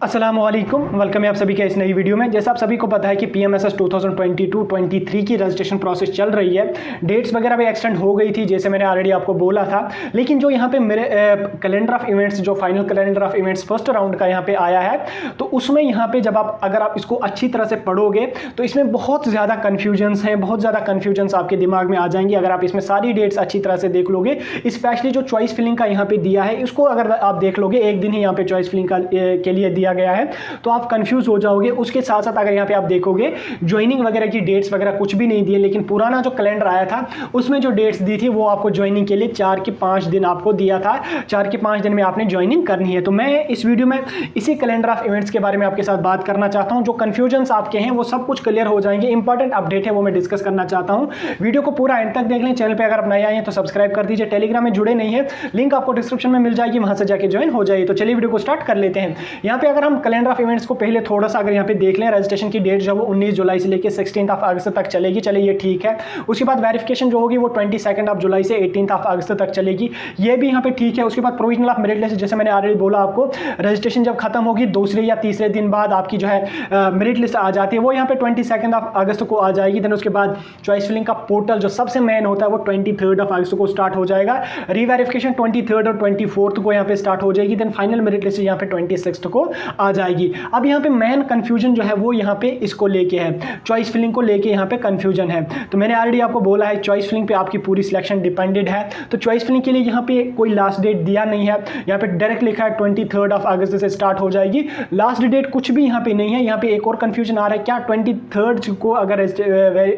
अस्सलामुअलैकुम, वेलकम है आप सभी का इस नई वीडियो में। जैसा आप सभी को पता है कि PMSS 2022-23 की रजिस्ट्रेशन प्रोसेस चल रही है। डेट्स वगैरह भी एक्सटेंड हो गई थी, जैसे मैंने ऑलरेडी आपको बोला था। लेकिन जो यहाँ पे मेरे कैलेंडर ऑफ इवेंट्स, जो final calendar of events first round का यहाँ पे आया है, तो उसमें यहाँ पे जब अगर आप इसको अच्छी तरह से पढ़ोगे तो इसमें बहुत ज़्यादा कन्फ्यूजन्स हैं, बहुत ज़्यादा कन्फ्यूजन्स आपके दिमाग में आ जाएंगी अगर आप इसमें सारी डेट्स अच्छी तरह से देख लोगे। स्पेशली जो चॉइस फिलिंग का यहाँ पे दिया है, इसको अगर आप देख लोगे, एक दिन ही यहाँ पे चॉइस फिलिंग के लिए दिया गया है, तो आप कंफ्यूज हो जाओगे। उसके साथ साथ अगर यहाँ पे आप देखोगे ज्वाइनिंग वगैरह की डेट्स वगैरह कुछ भी नहीं दिए, लेकिन पुराना जो कैलेंडर आया था उसमें जो डेट्स दी थी वो आपको ज्वाइनिंग के लिए 4 के 5 दिन आपको दिया था। 4 के 5 दिन में आपने ज्वाइनिंग करनी है। तो मैं इस वीडियो में इसी कैलेंडर ऑफ इवेंट्स के बारे में आपके साथ बात करना चाहता हूँ। जो कन्फ्यूजन्स आपके हैं वो सब कुछ क्लियर हो जाएंगे। इंपॉर्टेंट अपडेट है वो मैं डिस्कस करना चाहता हूँ। वीडियो को पूरा एंड तक देख लें। चैनल पर अगर आप नए आए हैं तो सब्सक्राइब कर दीजिए। टेलीग्राम में जुड़े नहीं है, लिंक आपको डिस्क्रिप्शन में मिल जाएगी, वहां से जाके ज्वाइन हो जाइए। तो चलिए वीडियो को स्टार्ट कर लेते हैं। यहाँ पे अगर हम कैलेंडर ऑफ इवेंट्स को पहले थोड़ा सा अगर यहाँ पे देख लें, रजिस्ट्रेशन की डेट जो है वो 19 जुलाई से लेकर 16 अगस्त तक चलेगी। चलिए ये ठीक है। उसके बाद वेरिफिकेशन जो होगी वो 22 जुलाई से 18 अगस्त तक चलेगी। ये भी यहाँ पे ठीक है। उसके बाद प्रोविजनल ऑफ मेरिट लिस्ट, जैसे मैंने ऑलरेडी बोला आपको, रजिस्ट्रेशन जब खत्म होगी दूसरे या तीसरे दिन बाद आपकी जो है मेरिट लिस्ट आ जाती है, वो यहाँ पे 22 अगस्त को आ जाएगी। देन उसके बाद चॉइस फिलिंग का पोर्टल जो सबसे मेन होता है वो 23 अगस्त को स्टार्ट हो जाएगा। रीवेरिफिकेशन 23 और 24 को यहाँ पे स्टार्ट हो जाएगी। देन फाइनल मेरिट लिस्ट यहाँ पे 26 को आ जाएगी। अब यहाँ पे मेन कंफ्यूजन जो है वो यहाँ पे इसको लेके है, चॉइस फिलिंग को लेके यहाँ पे कंफ्यूजन है। तो मैंने ऑलरेडी आपको बोला है चॉइस फिलिंग पे आपकी पूरी सिलेक्शन डिपेंडेड है। तो चॉइस फिलिंग के लिए यहाँ पे कोई लास्ट डेट दिया नहीं है। यहाँ पे डायरेक्ट लिखा है 23 अगस्त से स्टार्ट हो जाएगी। लास्ट डेट कुछ भी यहाँ पे नहीं है। यहाँ पे एक और कंफ्यूजन आ रहा है, क्या 23 को अगर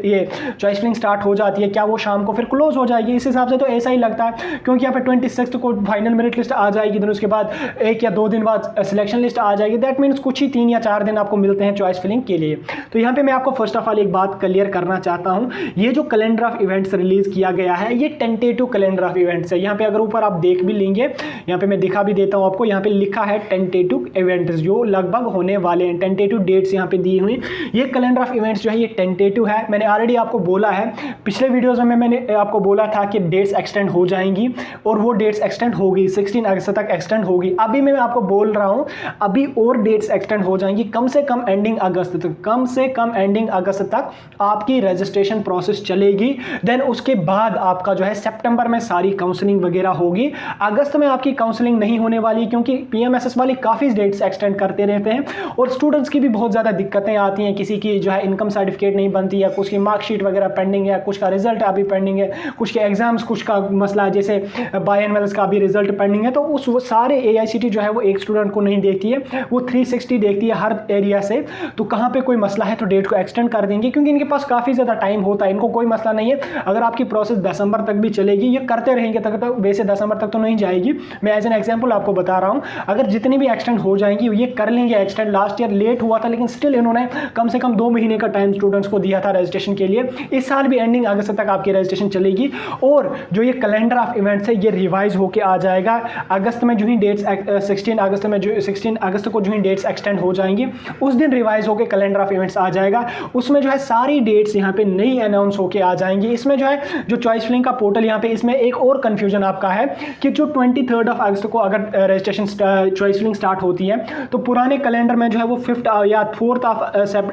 ये चॉइस फिलिंग स्टार्ट हो जाती है, क्या वो शाम को फिर क्लोज हो जाएगी? इस हिसाब से तो ऐसा ही लगता है, क्योंकि यहाँ पे 26 को फाइनल मेरिट लिस्ट आ जाएगी। देन उसके बाद 1 या 2 दिन बाद सिलेक्शन लिस्ट आ जाएगी। दैट मीन्स कुछ ही 3 या 4 दिन आपको मिलते हैं चॉइस फिलिंग के लिए। तो यहाँ पे मैं आपको फर्स्ट ऑफ ऑल एक बात क्लियर करना चाहता हूँ। ये जो कैलेंडर ऑफ इवेंट्स रिलीज किया गया है, ये टेंटेटिव कैलेंडर ऑफ इवेंट्स है। यहाँ पे अगर ऊपर आप देख भी लेंगे, यहाँ पे मैं दिखा भी देता हूँ आपको, यहाँ पे लिखा है टेंटेटिव इवेंट्स, जो लगभग होने वाले हैं। टेंटेटिव डेट्स यहाँ पे दी हुई। ये कैलेंडर ऑफ इवेंट्स जो है ये टेंटेटिव है। मैंने ऑलरेडी आपको बोला है, पिछले वीडियोज में मैंने आपको बोला था कि डेट्स एक्सटेंड हो जाएंगी, और वो डेट्स एक्सटेंड होगी, 16 अगस्त तक एक्सटेंड होगी। अभी मैं आपको बोल रहा हूँ अभी और डेट्स एक्सटेंड हो जाएंगी, कम से कम एंडिंग अगस्त तक, कम से कम एंडिंग अगस्त तक आपकी रजिस्ट्रेशन प्रोसेस चलेगी। देन उसके बाद आपका जो है सितंबर में सारी काउंसलिंग वगैरह होगी। अगस्त में आपकी काउंसलिंग नहीं होने वाली, क्योंकि PMSS वाली काफ़ी डेट्स एक्सटेंड करते रहते हैं, और स्टूडेंट्स की भी बहुत ज़्यादा दिक्कतें आती हैं। किसी की जो है इनकम सर्टिफिकेट नहीं बनती है, कुछ की मार्कशीट वगैरह पेंडिंग है, कुछ का रिजल्ट अभी पेंडिंग है, कुछ के एग्जाम्स, कुछ का मसला है, जैसे बायएनुअल्स का अभी रिजल्ट पेंडिंग है। तो उस वो सारे AICTE जो है वो एक स्टूडेंट को नहीं देखती है, वो 360 देखती है हर एरिया से। तो कहाँ पे कोई मसला है तो डेट को एक्सटेंड कर देंगे, क्योंकि इनके पास काफ़ी ज़्यादा टाइम होता है, इनको कोई मसला नहीं है। अगर आपकी प्रोसेस दिसंबर तक भी चलेगी, ये करते रहेंगे तक, तो वैसे दिसंबर तक तो नहीं जाएगी। मैं एज एन एग्जांपल आपको बता रहा हूँ, अगर जितनी भी एक्सटेंड हो जाएंगी ये कर लेंगे एक्सटेंड। लास्ट ईयर लेट हुआ था, लेकिन स्टिल इन्होंने कम से कम 2 महीने का टाइम स्टूडेंट्स को दिया था रजिस्ट्रेशन के लिए। इस साल भी एंडिंग अगस्त तक आपकी रजिस्ट्रेशन चलेगी। और जो ये कैलेंडर ऑफ इवेंट्स है ये रिवाइज होकर आ जाएगा अगस्त में। जो ही डेट्स 16 अगस्त को जो ही डेट्स एक्सटेंड हो जाएंगी, उस दिन रिवाइज होकर कैलेंडर ऑफ इवेंट्स आ जाएगा। उसमें जो है सारी डेट्स यहाँ पे नई अनाउंस होके आ जाएंगी। इसमें जो है जो चॉइस फिलिंग का पोर्टल, यहाँ पे इसमें एक और कंफ्यूजन आपका है कि जो 23 अगस्त को अगर रजिस्ट्रेशन चॉइस फिलिंग स्टार्ट होती है, तो पुराने कैलेंडर में जो है वो 5 या 4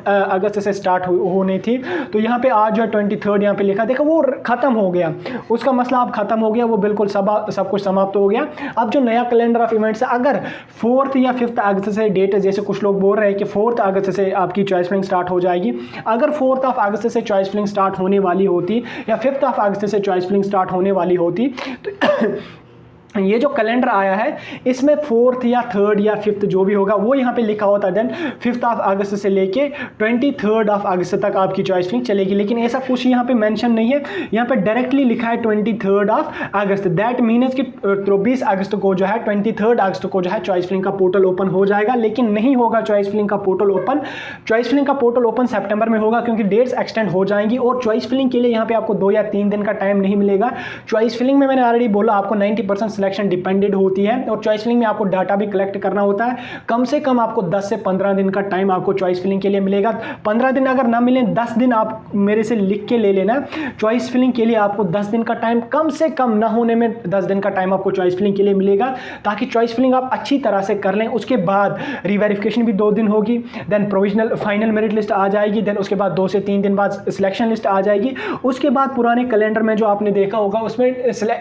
अगस्त से स्टार्ट होनी थी। तो यहाँ पे आज जो है 23 यहाँ पे लिखा, देखो वो खत्म हो गया, उसका मसला अब खत्म हो गया, वो बिल्कुल सब कुछ समाप्त हो गया। अब जो नया कैलेंडर ऑफ इवेंट्स है, अगर 4 या 5 अगस्त से डेट, जैसे कुछ लोग बोल रहे हैं कि 4 अगस्त से आपकी चॉइस फिलिंग स्टार्ट हो जाएगी, अगर 4 अगस्त से चॉइस फिलिंग स्टार्ट होने वाली होती या 5 अगस्त से चॉइस फिलिंग स्टार्ट होने वाली होती, तो ये जो कैलेंडर आया है इसमें 4 या 3 या 5 जो भी होगा वो यहाँ पे लिखा होता है। देन 5 अगस्त से लेके 23 अगस्त तक आपकी चॉइस फिलिंग चलेगी, लेकिन ऐसा कुछ यहाँ पे मेंशन नहीं है। यहाँ पे डायरेक्टली लिखा है 23 अगस्त। दैट मीन्स कि 24 अगस्त को जो है 23 अगस्त को जो है चॉइस फिलिंग का पोर्टल ओपन हो जाएगा, लेकिन नहीं होगा चॉइस फिलिंग का पोर्टल ओपन। चॉइस फिलिंग का पोर्टल ओपन सितंबर में होगा, क्योंकि डेट्स एक्सटेंड हो जाएंगी। और चॉइस फिलिंग के लिए यहाँ पे आपको 2 या 3 दिन का टाइम नहीं मिलेगा। चॉइस फिलिंग में मैंने ऑलरेडी बोला आपको 90% सिलेक्शन डिपेंडेड होती है। और चॉइस फिलिंग में आपको डाटा भी कलेक्ट करना होता है। कम से कम आपको 10 से 15 दिन का टाइम आपको चॉइस फिलिंग के लिए मिलेगा। 15 दिन अगर ना मिले, 10 दिन आप मेरे से लिख के ले लेना। चॉइस फिलिंग के लिए आपको 10 दिन का टाइम, कम से कम ना होने में 10 दिन का टाइम आपको चॉइस फिलिंग के लिए मिलेगा, ताकि चॉइस फिलिंग आप अच्छी तरह से कर लें। उसके बाद रीवेरिफिकेशन भी 2 दिन होगी, then provisional final merit list आ जाएगी, देन उसके बाद 2 से 3 दिन बाद सिलेक्शन लिस्ट आ जाएगी। उसके बाद पुराने कैलेंडर में जो आपने देखा होगा उसमें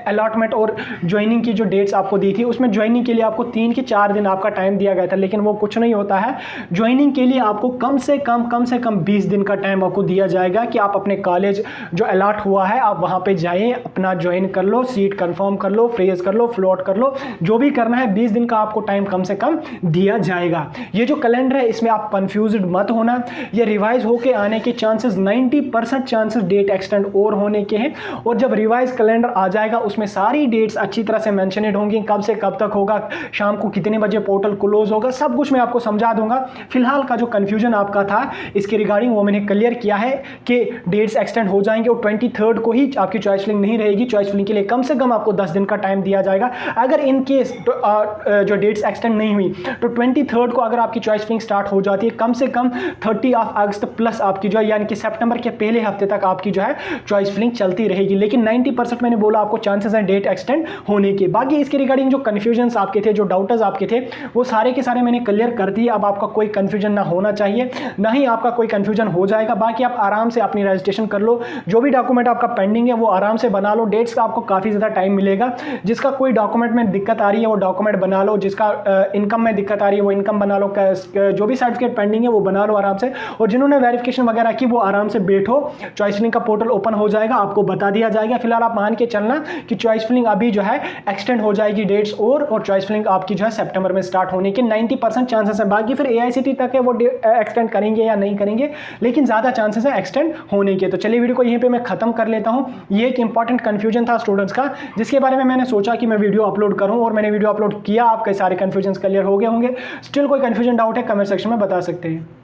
अलॉटमेंट और ज्वाइनिंग की जो डेट्स आपको दी थी, उसमें ज्वाइनिंग के लिए आपको 3 के 4 दिन आपका टाइम दिया गया था, लेकिन वो कुछ नहीं होता है। ज्वाइनिंग के लिए आपको कम से कम 20 दिन का टाइम आपको दिया जाएगा कि आप अपने कॉलेज जो अलॉट हुआ है आप वहां पे जाएं, अपना ज्वाइन कर लो, सीट कंफर्म कर लो, फ्रेज कर लो, फ्लोट कर लो, जो भी करना है 20 दिन का आपको टाइम कम से कम दिया जाएगा। ये जो कैलेंडर है इसमें आप कंफ्यूज्ड मत होना। ये रिवाइज होके आने के चांसेस 90% चांसेस डेट एक्सटेंड और होने के हैं। और जब रिवाइज कैलेंडर आ जाएगा उसमें सारी डेट्स अच्छी तरह से मेंशनेड होंगी, कब से कब तक होगा, शाम को कितने बजे पोर्टल क्लोज होगा, सब कुछ मैं आपको समझा दूंगा। फिलहाल का जो कंफ्यूजन आपका था इसके रिगार्डिंग वो मैंने क्लियर किया है कि डेट्स एक्सटेंड हो जाएंगे और 23 को ही आपकी चॉइस फिलिंग नहीं रहेगी। चॉइस फिलिंग के लिए कम से कम आपको 10 दिन का टाइम दिया जाएगा। अगर इन केस जो डेट्स एक्सटेंड नहीं हुई तो 23 को अगर आपकी चॉइस फिलिंग स्टार्ट हो जाती है, कम से कम 30 अगस्त प्लस आपकी जो है यानी कि सितंबर के पहले हफ्ते तक आपकी जो है चॉइस फिलिंग चलती रहेगी। लेकिन 90% मैंने बोला आपको चांसेस हैं डेट एक्सटेंड होने के। बाकी इसके रिगार्डिंग जो कन्फ्यूजन्स आपके थे, जो डाउट्स आपके थे, वो सारे के सारे मैंने क्लियर कर दिए। अब आपका कोई कन्फ्यूजन ना होना चाहिए, ना ही आपका कोई कन्फ्यूजन हो जाएगा। बाकी आप आराम से अपनी रजिस्ट्रेशन कर लो, जो भी डॉक्यूमेंट आपका पेंडिंग है वो आराम से बना लो। डेट्स का आपको काफ़ी ज़्यादा टाइम मिलेगा। जिसका कोई डॉक्यूमेंट में दिक्कत आ रही है वो डॉक्यूमेंट बना लो, जिसका इनकम में दिक्कत आ रही है वो इनकम बना लो, जो भी सर्टिफिकेट पेंडिंग है वो बना लो आराम से। और जिन्होंने वेरिफिकेशन वगैरह की वो आराम से बैठो, चॉइस फिलिंग का पोर्टल ओपन हो जाएगा, आपको बता दिया जाएगा। फिलहाल आप मान के चलना कि चॉइस फिलिंग अभी जो है एक्सटेंड हो जाएगी डेट्स और चॉइस फिलिंग आपकी जो है सितंबर में स्टार्ट होने के 90% चांसेस है। बाकी फिर AICTE तक है वो एक्सटेंड करेंगे या नहीं करेंगे, लेकिन ज़्यादा चांसेस है एक्सटेंड होने के। तो चलिए वीडियो को यहीं पे मैं खत्म कर लेता हूँ। ये एक इंपॉर्टेंट कंफ्यूजन था स्टूडेंट्स का, जिसके बारे में मैंने सोचा कि मैं वीडियो अपलोड करूँ, और मैंने वीडियो अपलोड किया। आपके सारे कंफ्यूजन क्लियर हो गए होंगे। स्टिल कोई कंफ्यूजन डाउट है कमेंट सेक्शन में बता सकते हैं।